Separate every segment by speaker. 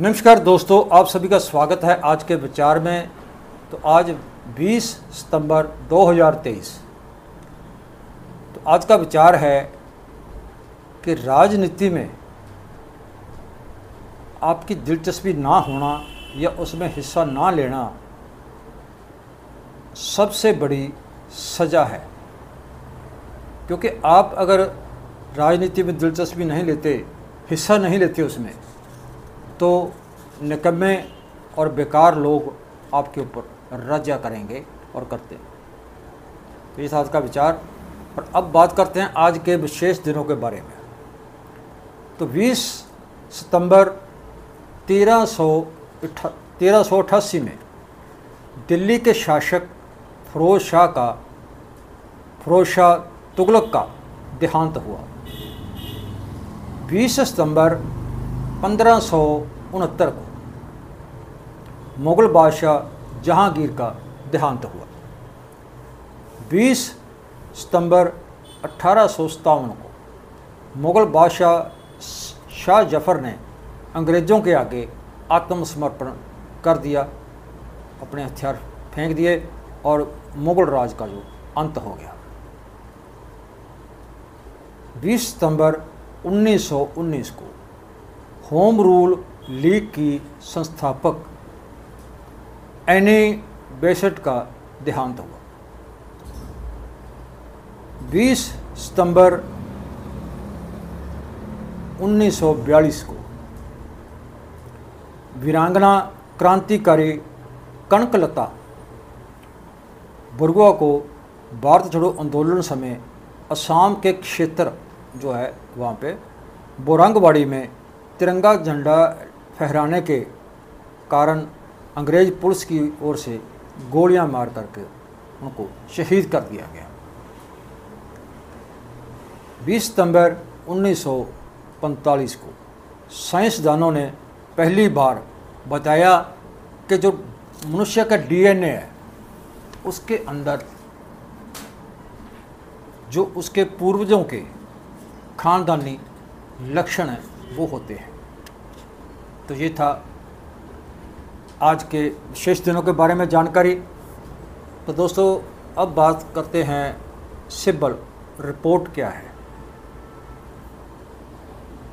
Speaker 1: नमस्कार दोस्तों, आप सभी का स्वागत है आज के विचार में। तो आज 20 सितंबर 2023। तो आज का विचार है कि राजनीति में आपकी दिलचस्पी ना होना या उसमें हिस्सा ना लेना सबसे बड़ी सज़ा है। क्योंकि आप अगर राजनीति में दिलचस्पी नहीं लेते, हिस्सा नहीं लेते उसमें, तो निकम्मे और बेकार लोग आपके ऊपर रज्जा करेंगे और करते हैं। तो ये था आज का विचार। और अब बात करते हैं आज के विशेष दिनों के बारे में। तो 20 सितंबर 1388 में दिल्ली के शासक फिरोज शाह तुगलक का देहांत हुआ। 20 सितंबर 1569 को मुग़ल बादशाह जहांगीर का देहांत हुआ। 20 सितंबर 1857 को मुग़ल बादशाह शाह जफ़र ने अंग्रेज़ों के आगे आत्मसमर्पण कर दिया, अपने हथियार फेंक दिए और मुग़ल राज का जो अंत हो गया। 20 सितंबर 1919 को होम रूल लीग की संस्थापक एनी बेसेंट का देहांत हुआ। 20 सितंबर 1942 को वीरांगना क्रांतिकारी कनकलता बरुआ को भारत छोड़ो आंदोलन समय असम के क्षेत्र जो है वहाँ पे बोरंगवाड़ी में तिरंगा झंडा फहराने के कारण अंग्रेज पुलिस की ओर से गोलियां मार करके उनको शहीद कर दिया गया। 20 सितंबर 1945 को साइंसदानों ने पहली बार बताया कि जो मनुष्य का डीएनए है उसके अंदर जो उसके पूर्वजों के खानदानी लक्षण हैं वो होते हैं। तो ये था आज के विशेष दिनों के बारे में जानकारी। तो दोस्तों अब बात करते हैं सिब्बल रिपोर्ट क्या है।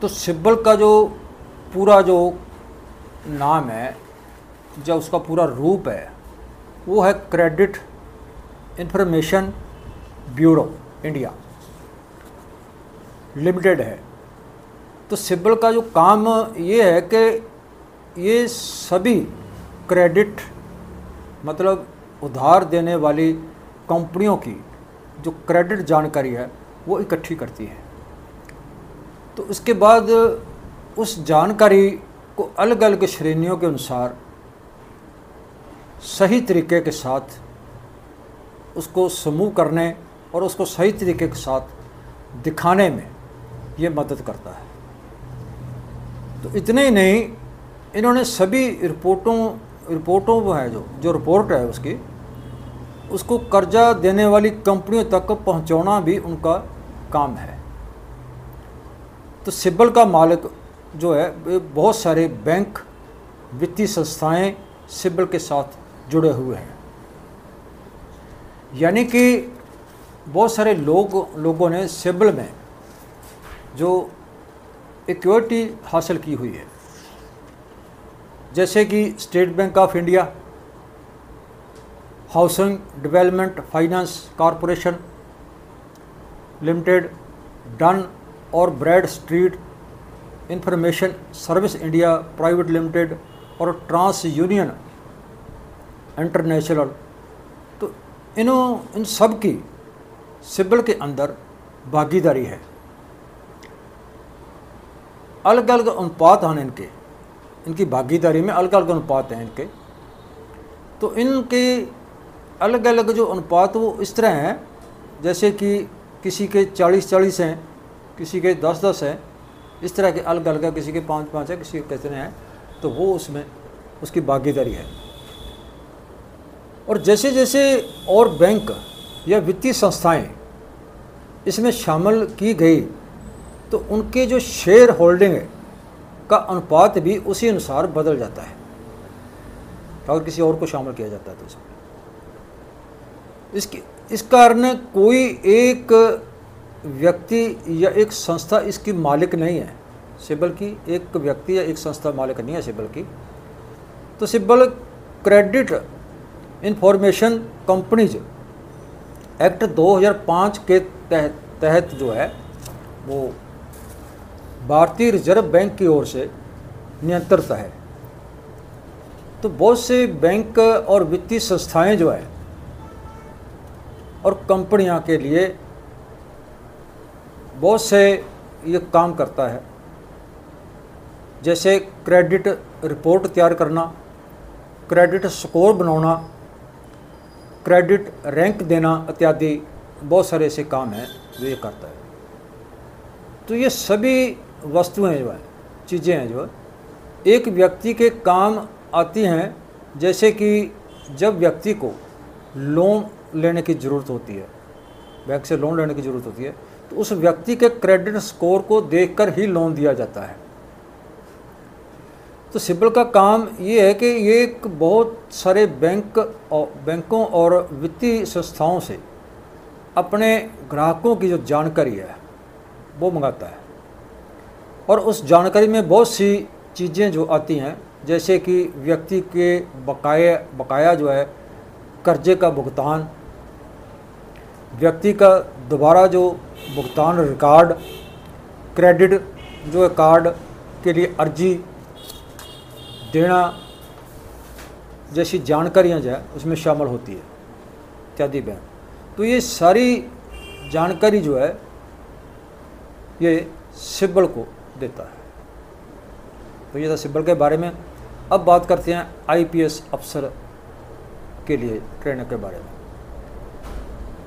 Speaker 1: तो सिब्बल का जो पूरा जो नाम है, जो उसका पूरा रूप है, वो है credit information bureau India limited है। तो सिब्बल का जो काम ये है कि ये सभी क्रेडिट मतलब उधार देने वाली कंपनियों की जो क्रेडिट जानकारी है वो इकट्ठी करती है। तो उसके बाद उस जानकारी को अलग अलग श्रेणियों के अनुसार सही तरीके के साथ उसको समूह करने और उसको सही तरीके के साथ दिखाने में ये मदद करता है। तो इतने ही नहीं, इन्होंने सभी रिपोर्टों वो है जो रिपोर्ट है उसको कर्जा देने वाली कंपनियों तक पहुंचाना भी उनका काम है। तो सिब्बल का मालिक जो है बहुत सारे बैंक वित्तीय संस्थाएं सिब्बल के साथ जुड़े हुए हैं। यानी कि बहुत सारे लोगों ने सिब्बल में जो इक्विटी हासिल की हुई है, जैसे कि State Bank of India, Housing Development Finance Corporation Limited, Dun और Bradstreet Information Service India Private Limited और ट्रांस यूनियन इंटरनेशनल। तो इन सब की सिब्बल के अंदर भागीदारी है। अलग अलग अनुपात हैं इनकी भागीदारी में अलग अलग अनुपात हैं इनके। तो इनके अलग अलग जो अनुपात वो इस तरह हैं, जैसे कि किसी के 40-40 हैं, किसी के 10-10 हैं, इस तरह के अलग अलग है, किसी के 5-5 है, किसी के कितने हैं। तो वो उसमें उसकी भागीदारी है। और जैसे जैसे और बैंक या वित्तीय संस्थाएं इसमें शामिल की गई तो उनके जो शेयर होल्डिंग है का अनुपात भी उसी अनुसार बदल जाता है अगर किसी और को शामिल किया जाता है तो इस कारण कोई एक व्यक्ति या एक संस्था इसकी मालिक नहीं है। सिब्बल की एक व्यक्ति या एक संस्था मालिक नहीं है सिब्बल की। तो Sibal credit information companies act 2005 के तहत जो है वो भारतीय रिजर्व बैंक की ओर से नियंत्रित है। तो बहुत से बैंक और वित्तीय संस्थाएं जो है और कंपनियां के लिए बहुत से ये काम करता है, जैसे क्रेडिट रिपोर्ट तैयार करना, क्रेडिट स्कोर बनाना, क्रेडिट रैंक देना इत्यादि बहुत सारे ऐसे काम हैं जो ये करता है। तो ये सभी वस्तुएं जो है, चीज़ें हैं जो एक व्यक्ति के काम आती हैं, जैसे कि जब व्यक्ति को लोन लेने की ज़रूरत होती है, बैंक से लोन लेने की ज़रूरत होती है, तो उस व्यक्ति के क्रेडिट स्कोर को देखकर ही लोन दिया जाता है। तो सिब्बल का काम ये है कि ये एक बहुत सारे बैंकों और वित्तीय संस्थाओं से अपने ग्राहकों की जो जानकारी है वो मंगाता है, और उस जानकारी में बहुत सी चीज़ें जो आती हैं, जैसे कि व्यक्ति के बकाया जो है कर्जे का भुगतान, व्यक्ति का दोबारा जो भुगतान रिकॉर्ड, क्रेडिट जो है कार्ड के लिए अर्जी देना जैसी जानकारियाँ जो है उसमें शामिल होती है इत्यादि बैंक। तो ये सारी जानकारी जो है ये सिब्बल को देता है। तो ये था सिब्बल के बारे में। अब बात करते हैं आईपीएस अफसर के लिए ट्रेनिंग के बारे में।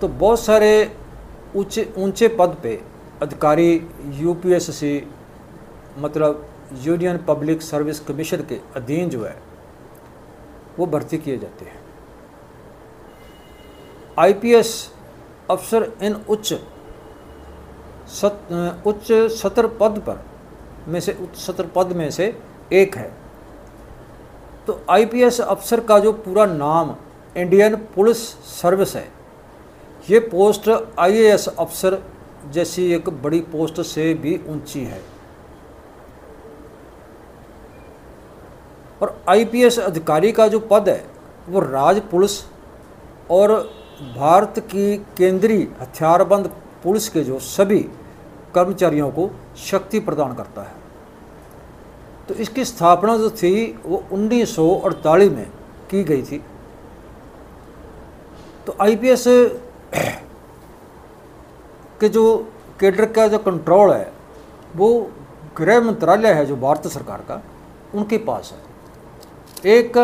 Speaker 1: तो बहुत सारे ऊंचे पद पे अधिकारी यूपीएससी मतलब यूनियन पब्लिक सर्विस कमीशन के अधीन जो है वो भर्ती किए जाते हैं। आईपीएस अफसर इन उच्च सत्र पद में से एक है। तो आईपीएस अफसर का जो पूरा नाम इंडियन पुलिस सर्विस है। ये पोस्ट आईएएस अफसर जैसी एक बड़ी पोस्ट से भी ऊंची है। और आईपीएस अधिकारी का जो पद है वो राज्य पुलिस और भारत की केंद्रीय हथियारबंद पुलिस के जो सभी कर्मचारियों को शक्ति प्रदान करता है। तो इसकी स्थापना जो थी वो 1948 में की गई थी। तो आईपीएस के जो कैडर का जो कंट्रोल है वो गृह मंत्रालय है जो भारत सरकार का, उनके पास है। एक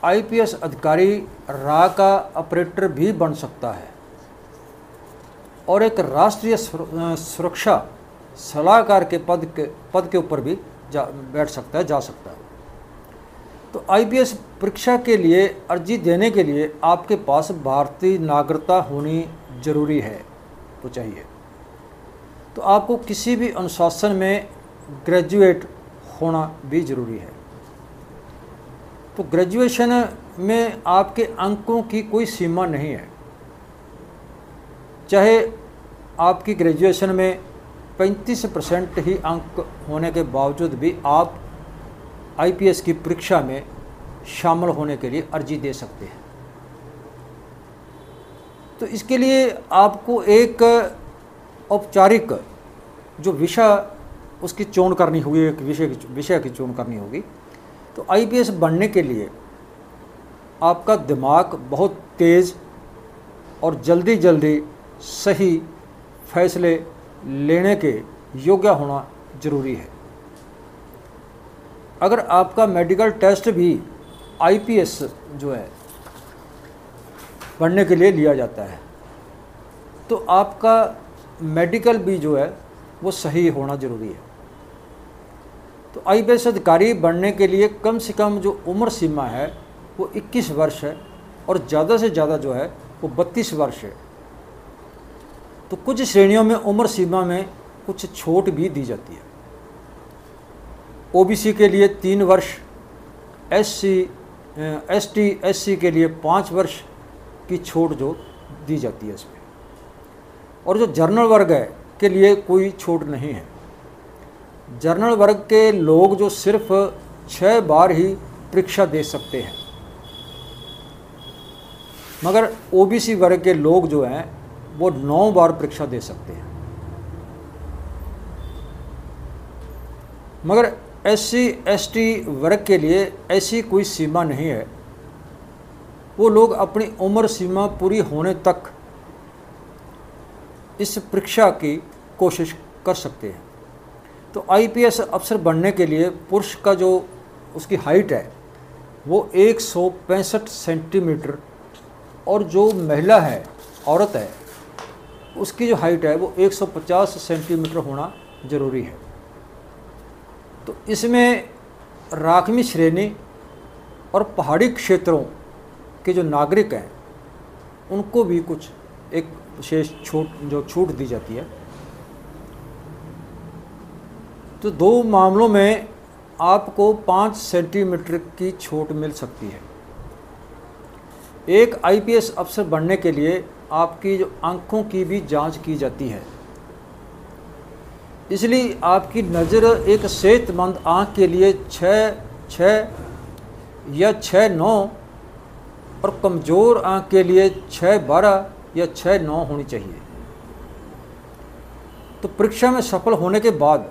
Speaker 1: आईपीएस अधिकारी रा का ऑपरेटर भी बन सकता है और एक राष्ट्रीय सुरक्षा सलाहकार के पद के ऊपर भी बैठ सकता है, जा सकता है। तो आईपीएस परीक्षा के लिए अर्जी देने के लिए आपके पास भारतीय नागरिकता होनी जरूरी है, तो चाहिए। तो आपको किसी भी अनुशासन में ग्रेजुएट होना भी ज़रूरी है। तो ग्रेजुएशन में आपके अंकों की कोई सीमा नहीं है। चाहे आपकी ग्रेजुएशन में 35% ही अंक होने के बावजूद भी आप आईपीएस की परीक्षा में शामिल होने के लिए अर्जी दे सकते हैं। तो इसके लिए आपको एक औपचारिक जो विषय उसकी चोन करनी होगी, एक विषय की चोन करनी होगी। तो आईपीएस बनने के लिए आपका दिमाग बहुत तेज़ और जल्दी सही फैसले लेने के योग्य होना ज़रूरी है। अगर आपका मेडिकल टेस्ट भी आईपीएस जो है बनने के लिए लिया जाता है तो आपका मेडिकल भी जो है वो सही होना ज़रूरी है। तो आईपीएस अधिकारी बनने के लिए कम से कम जो उम्र सीमा है वो 21 वर्ष है और ज़्यादा से ज़्यादा जो है वो 32 वर्ष है। तो कुछ श्रेणियों में उम्र सीमा में कुछ छूट भी दी जाती है। ओबीसी के लिए 3 वर्ष, एसटी एससी के लिए 5 वर्ष की छूट जो दी जाती है इसमें। और जो जनरल वर्ग है के लिए कोई छूट नहीं है। जनरल वर्ग के लोग जो सिर्फ 6 बार ही परीक्षा दे सकते हैं, मगर ओबीसी वर्ग के लोग जो हैं वो 9 बार परीक्षा दे सकते हैं। मगर एससी एसटी वर्ग के लिए ऐसी कोई सीमा नहीं है, वो लोग अपनी उम्र सीमा पूरी होने तक इस परीक्षा की कोशिश कर सकते हैं। तो आईपीएस अफसर बनने के लिए पुरुष का जो उसकी हाइट है वो 165 सेंटीमीटर, और जो महिला है, औरत है, उसकी जो हाइट है वो 150 सेंटीमीटर होना ज़रूरी है। तो इसमें राखवी श्रेणी और पहाड़ी क्षेत्रों के जो नागरिक हैं उनको भी कुछ एक विशेष छूट दी जाती है। तो 2 मामलों में आपको 5 सेंटीमीटर की छूट मिल सकती है। एक आईपीएस अफसर बनने के लिए आपकी जो आंखों की भी जांच की जाती है, इसलिए आपकी नज़र एक सेहतमंद आँख के लिए 6/6 या 6/9 और कमज़ोर आँख के लिए 6/12 या 6/9 होनी चाहिए। तो परीक्षा में सफल होने के बाद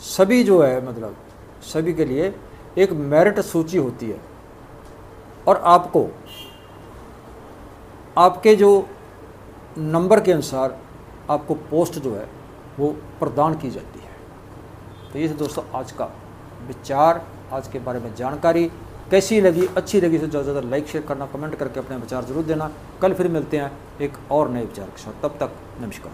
Speaker 1: सभी जो है मतलब सभी के लिए एक मेरिट सूची होती है, और आपको आपके जो नंबर के अनुसार आपको पोस्ट जो है वो प्रदान की जाती है। तो ये दोस्तों आज का विचार, आज के बारे में जानकारी कैसी लगी, अच्छी लगी तो ज़्यादा से ज़्यादा लाइक शेयर करना, कमेंट करके अपने विचार ज़रूर देना। कल फिर मिलते हैं एक और नए विचार के साथ, तब तक नमस्कार।